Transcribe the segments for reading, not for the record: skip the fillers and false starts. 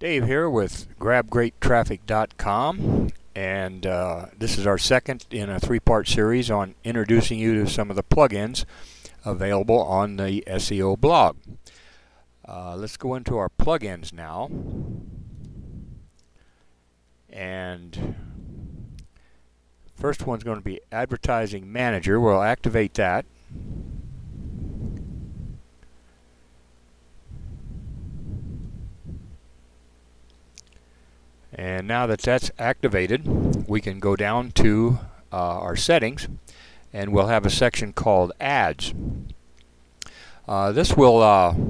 Dave here with GrabGreatTraffic.com, and this is our second in a three-part series on introducing you to some of the plugins available on the SEO blog. Let's go into our plugins now, and first one's going to be Advertising Manager. We'll activate that. And now that that's activated, we can go down to our settings, and we'll have a section called Ads. This will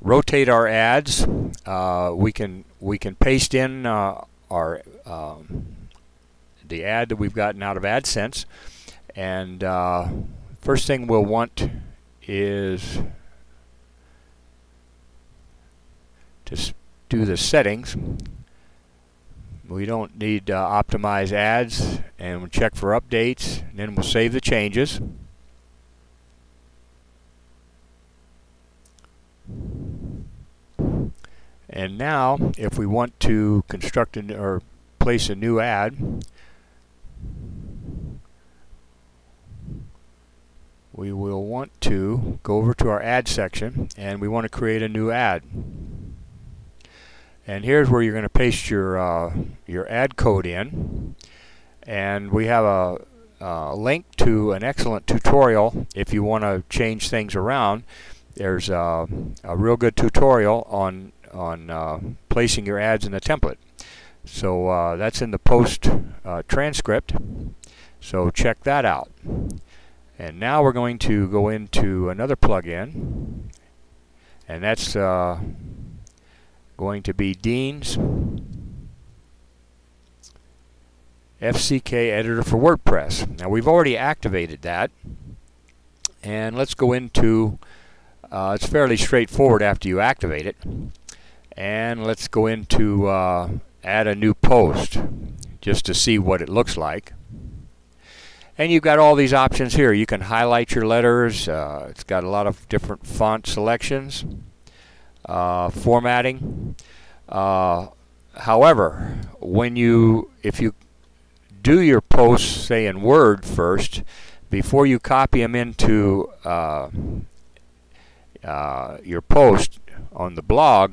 rotate our ads. We can paste in the ad that we've gotten out of AdSense, and first thing we'll want is to do the settings. We don't need to optimize ads, and we'll check for updates, and then we'll save the changes. And now if we want to construct or place a new ad, we will want to go over to our ad section, and we want to create a new ad. And here's where you're going to paste your ad code in, and we have a link to an excellent tutorial if you want to change things around. There's a real good tutorial on placing your ads in the template. So that's in the post transcript, so check that out. And now we're going to go into another plugin, and that's going to be Dean's FCK editor for WordPress. Now we've already activated that, and let's go into it's fairly straightforward after you activate it, and let's go into add a new post just to see what it looks like. And you've got all these options here. You can highlight your letters. It's got a lot of different font selections. Formatting. However, if you do your posts, say in Word first, before you copy them into your post on the blog,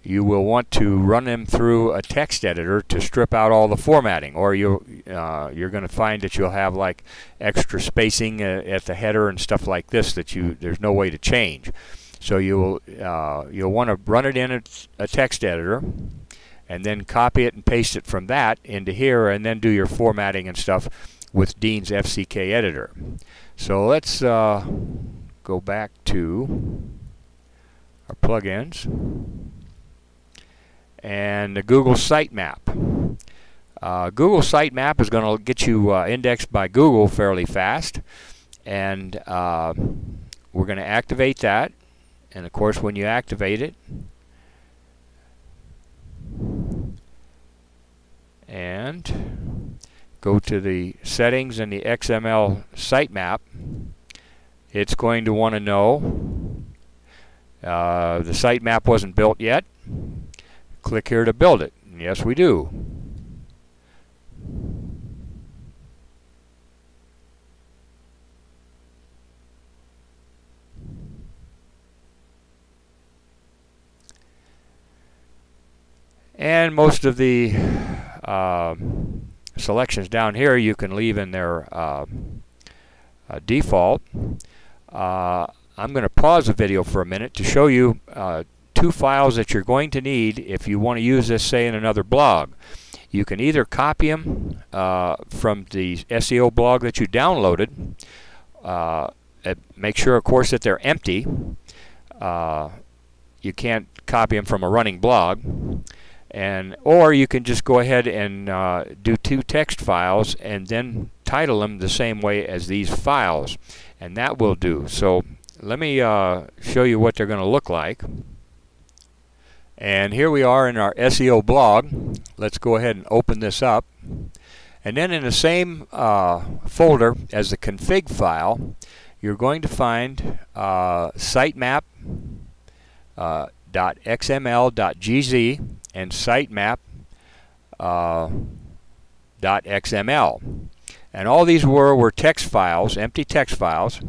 you will want to run them through a text editor to strip out all the formatting, or you're going to find that you'll have like extra spacing at the header and stuff like this that there's no way to change. So you'll want to run it in a text editor, and then copy it and paste it from that into here, and then do your formatting and stuff with Dean's FCK editor. So let's go back to our plugins and the Google Sitemap. Google Sitemap is going to get you indexed by Google fairly fast, and we're going to activate that. And of course, when you activate it, and go to the settings and the XML sitemap, it's going to want to know the sitemap wasn't built yet. Click here to build it. And yes, we do. And most of the selections down here you can leave in their default. I'm going to pause the video for a minute to show you two files that you're going to need if you want to use this, say, in another blog. You can either copy them from the SEO blog that you downloaded. Make sure, of course, that they're empty. You can't copy them from a running blog. Or you can just go ahead and do two text files and then title them the same way as these files, and that will do. So let me show you what they're going to look like. And here we are in our SEO blog. Let's go ahead and open this up, and then in the same folder as the config file, you're going to find sitemap .xml.gz and sitemap.xml. And all these were text files, empty text files,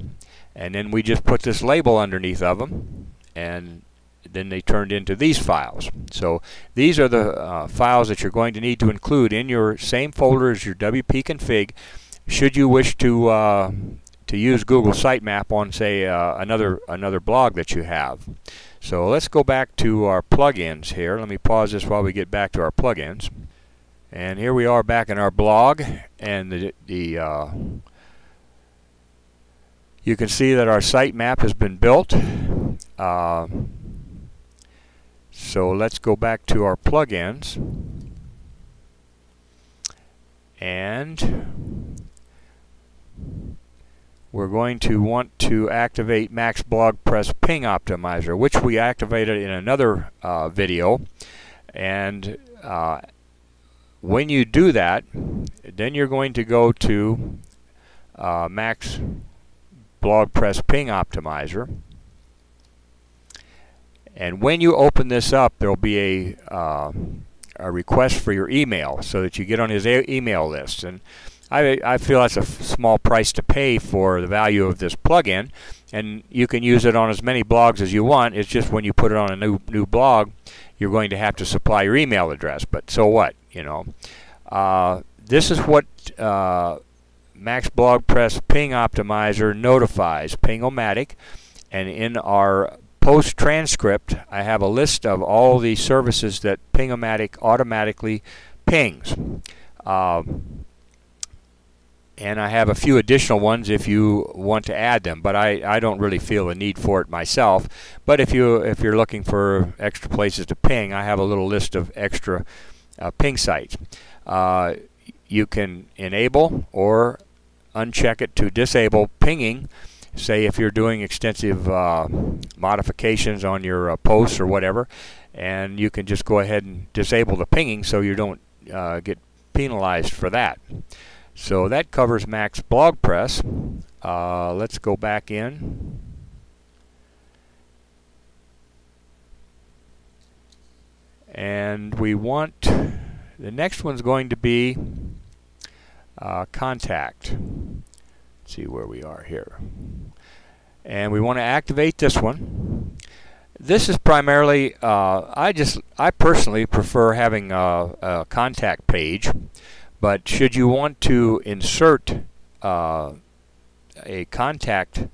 and then we just put this label underneath of them, and then they turned into these files. So these are the files that you're going to need to include in your same folder as your WP config should you wish to use Google Sitemap on, say, another blog that you have. So let's go back to our plugins here. Let me pause this while we get back to our plugins. And here we are back in our blog, and you can see that our sitemap has been built. So let's go back to our plugins, and we're going to want to activate Max BlogPress Ping Optimizer, which we activated in another video. And when you do that, then you're going to go to Max BlogPress Ping Optimizer. And when you open this up, there'll be a request for your email so that you get on his email list. And I feel that's a small price to pay for the value of this plugin, and you can use it on as many blogs as you want. It's just when you put it on a new blog, you're going to have to supply your email address. But so what, you know? This is what Max BlogPress Ping Optimizer notifies Ping-O-Matic, and in our post transcript, I have a list of all the services that Ping-O-Matic automatically pings. And I have a few additional ones if you want to add them, but I don't really feel the need for it myself. But if you're looking for extra places to ping, I have a little list of extra ping sites. You can enable or uncheck it to disable pinging. Say if you're doing extensive modifications on your posts or whatever, and you can just go ahead and disable the pinging so you don't get penalized for that. So that covers Max BlogPress. Let's go back in. And we want, the next one's going to be contact. Let's see where we are here. And we want to activate this one. This is primarily, I personally prefer having a contact page. But should you want to insert a contact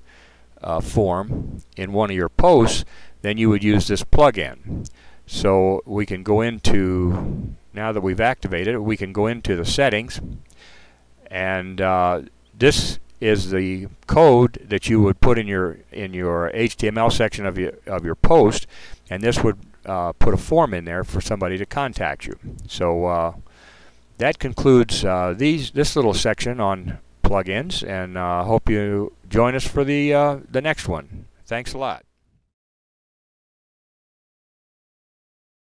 form in one of your posts, then you would use this plugin. So we can go into, now that we've activated it, we can go into the settings, and this is the code that you would put in your HTML section of your post, and this would put a form in there for somebody to contact you. So that concludes this little section on plugins, and hope you join us for the next one. Thanks a lot.